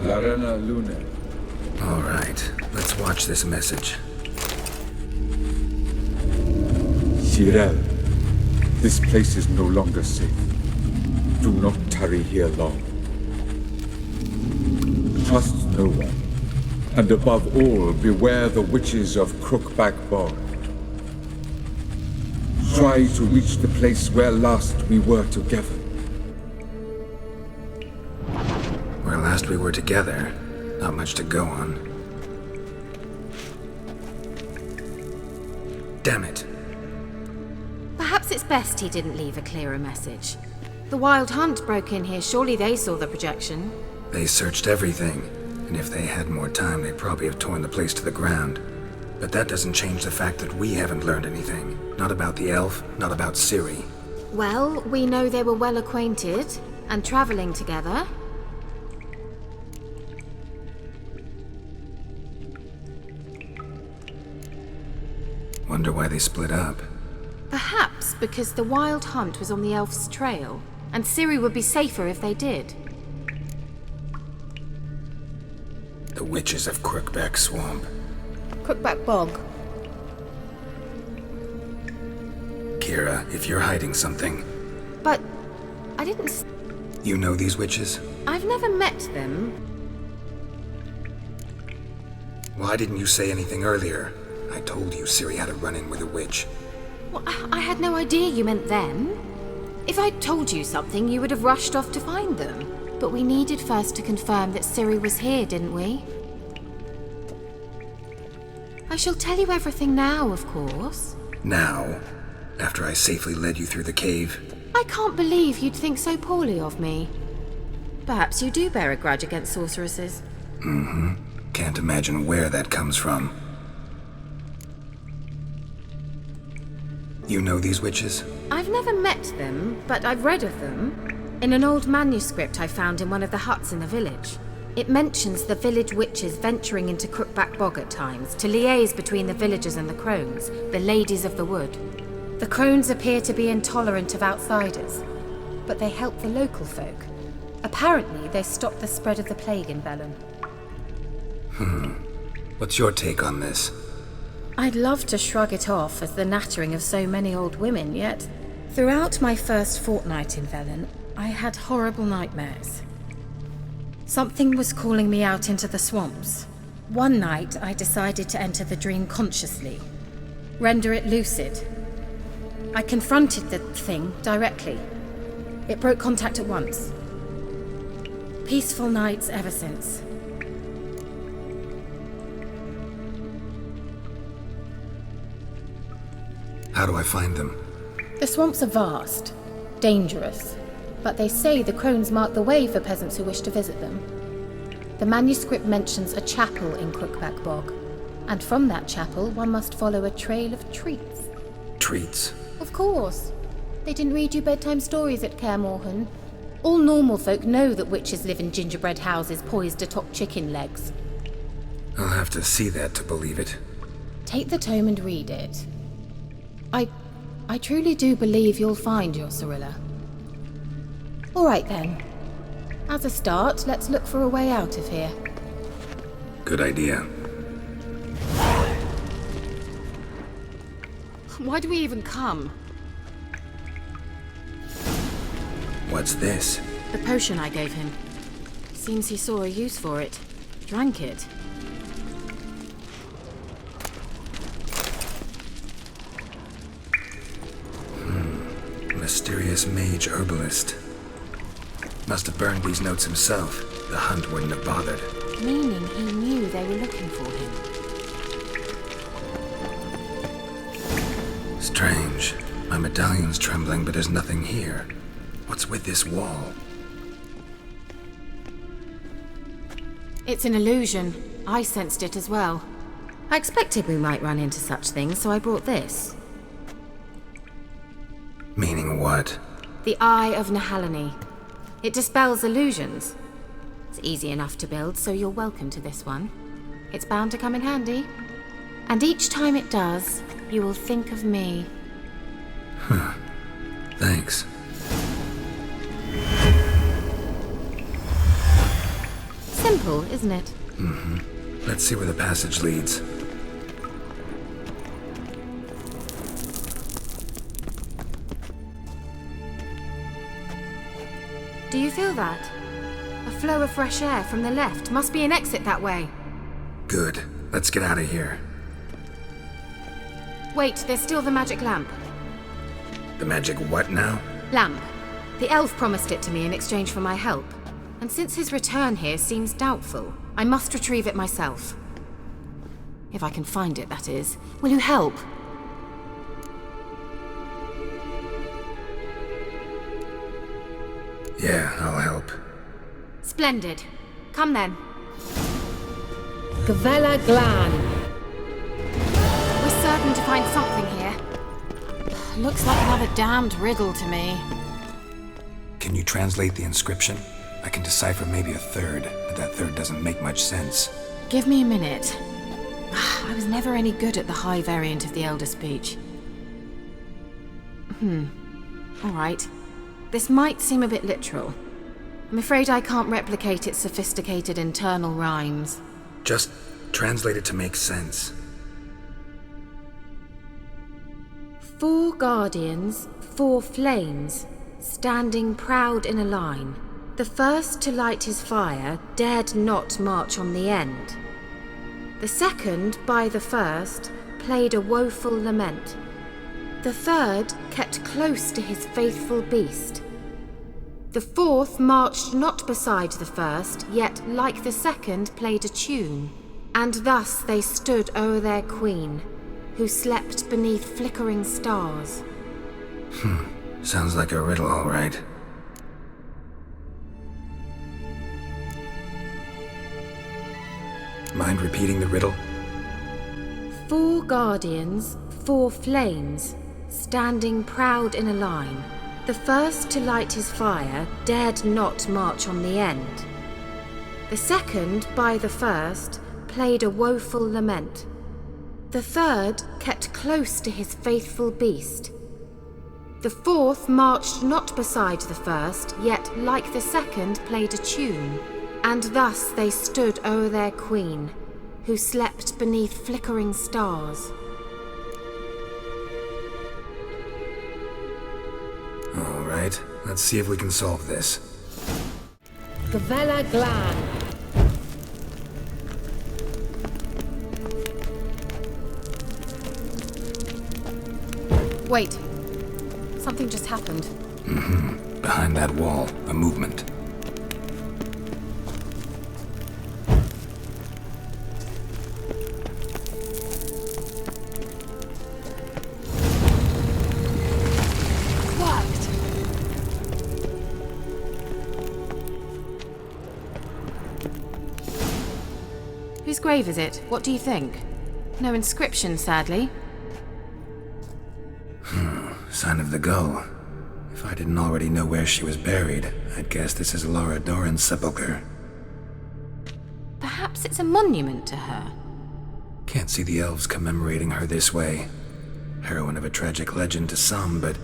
All right, let's watch this message. Riddle, this place is no longer safe. Do not tarry here long. Trust no one, and above all, beware the witches of Crookback Bog. Try to reach the place where last we were together. Where last we were together, not much to go on. Damn it. Perhaps it's best he didn't leave a clearer message. The Wild Hunt broke in here, surely they saw the projection. They searched everything, and if they had more time, they'd probably have torn the place to the ground. But that doesn't change the fact that we haven't learned anything. Not about the elf, not about Ciri. Well, we know they were well acquainted, and traveling together. Wonder why they split up. Perhaps because the Wild Hunt was on the elf's trail, and Ciri would be safer if they did. The witches of Crookback Swamp. Crookback Bog. Keira, if you're hiding something... But I didn't... You know these witches? I've never met them. Why didn't you say anything earlier? I told you Ciri had a run-in with a witch. Well, I had no idea you meant them. If I'd told you something, you would have rushed off to find them. But we needed first to confirm that Ciri was here, didn't we? I shall tell you everything now, of course. Now? After I safely led you through the cave? I can't believe you'd think so poorly of me. Perhaps you do bear a grudge against sorceresses. Mm-hmm. Can't imagine where that comes from. You know these witches? I've never met them, but I've read of them. In an old manuscript I found in one of the huts in the village. It mentions the village witches venturing into Crookback Bog at times to liaise between the villagers and the crones, the ladies of the wood. The crones appear to be intolerant of outsiders, but they help the local folk. Apparently, they stopped the spread of the plague in Velen. What's your take on this? I'd love to shrug it off as the nattering of so many old women, yet throughout my first fortnight in Velen, I had horrible nightmares. Something was calling me out into the swamps. One night, I decided to enter the dream consciously, render it lucid. I confronted the thing directly. It broke contact at once. Peaceful nights ever since. How do I find them? The swamps are vast, dangerous, but they say the crones mark the way for peasants who wish to visit them. The manuscript mentions a chapel in Crookback Bog, and from that chapel one must follow a trail of treats. Treats? Of course. They didn't read you bedtime stories at Kaer Morhen. All normal folk know that witches live in gingerbread houses poised atop chicken legs. I'll have to see that to believe it. Take the tome and read it. I truly do believe you'll find your Cirilla. All right then. As a start, let's look for a way out of here. Good idea. Why do we even come? What's this? The potion I gave him. Seems he saw a use for it. Drank it. Mysterious mage herbalist. Must have burned these notes himself. The hunt wouldn't have bothered. Meaning he knew they were looking for him. Strange. My medallion's trembling, but there's nothing here. What's with this wall? It's an illusion. I sensed it as well. I expected we might run into such things, so I brought this. Meaning what? The Eye of Nehaleni. It dispels illusions. It's easy enough to build, so you're welcome to this one. It's bound to come in handy. And each time it does, you will think of me. Huh. Thanks. So simple, isn't it? Let's see where the passage leads. Do you feel that? A flow of fresh air from the left. Must be an exit that way. Good. Let's get out of here. Wait, there's still the magic lamp. The magic what now? Lamp. The elf promised it to me in exchange for my help. And since his return here seems doubtful, I must retrieve it myself. If I can find it, that is. Will you help? Yeah, I'll help. Splendid. Come then. Gavella Glan. We're certain to find something here. Looks like another damned riddle to me. Can you translate the inscription? I can decipher maybe a third, but that third doesn't make much sense. Give me a minute. I was never any good at the high variant of the Elder Speech. All right. This might seem a bit literal. I'm afraid I can't replicate its sophisticated internal rhymes. Just translate it to make sense. 4 guardians, 4 flames, standing proud in a line. The first to light his fire dared not march on the end. The second, by the first, played a woeful lament. The third kept close to his faithful beast. The fourth marched not beside the first, yet like the second played a tune. And thus they stood o'er their queen, who slept beneath flickering stars. Sounds like a riddle, all right. Mind repeating the riddle? 4 guardians, 4 flames, standing proud in a line. The first to light his fire dared not march on the end. The second, by the first, played a woeful lament. The third kept close to his faithful beast. The fourth marched not beside the first, yet like the second played a tune. And thus they stood o'er their queen, who slept beneath flickering stars. All right, let's see if we can solve this. Gavella Glan. Wait. Something just happened. Behind that wall, a movement. Whose grave is it? What do you think? No inscription, sadly. Sign of the gull. If I didn't already know where she was buried, I'd guess this is Lara Dorren's sepulchre. Perhaps it's a monument to her. Can't see the elves commemorating her this way. Heroine of a tragic legend to some, but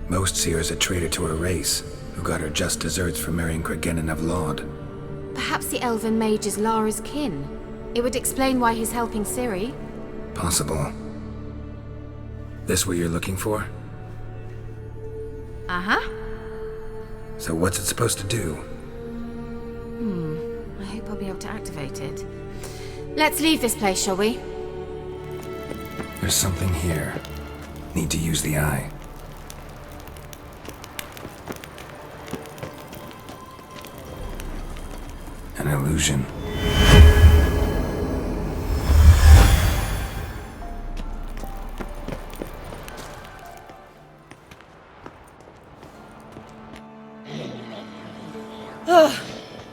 most see her as a traitor to her race, who got her just deserts for marrying Cregennan of Laud. Perhaps the elven mage is Lara's kin. It would explain why he's helping Ciri. Possible. This what you're looking for? Uh-huh. So what's it supposed to do? I hope I'll be able to activate it. Let's leave this place, shall we? There's something here. Need to use the eye. An illusion.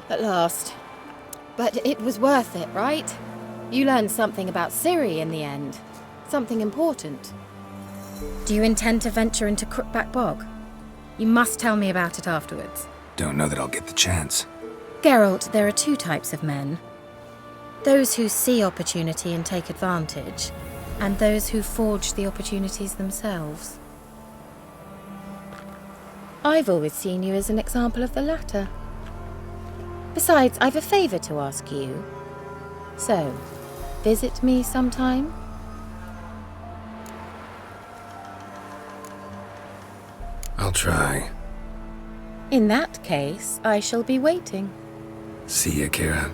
At last. But it was worth it, right? You learned something about Ciri in the end. Something important. Do you intend to venture into Crookback Bog? You must tell me about it afterwards. Don't know that I'll get the chance. Geralt, there are 2 types of men. Those who see opportunity and take advantage, and those who forge the opportunities themselves. I've always seen you as an example of the latter. Besides, I've a favor to ask you. So, visit me sometime? I'll try. In that case, I shall be waiting. See ya, Keira.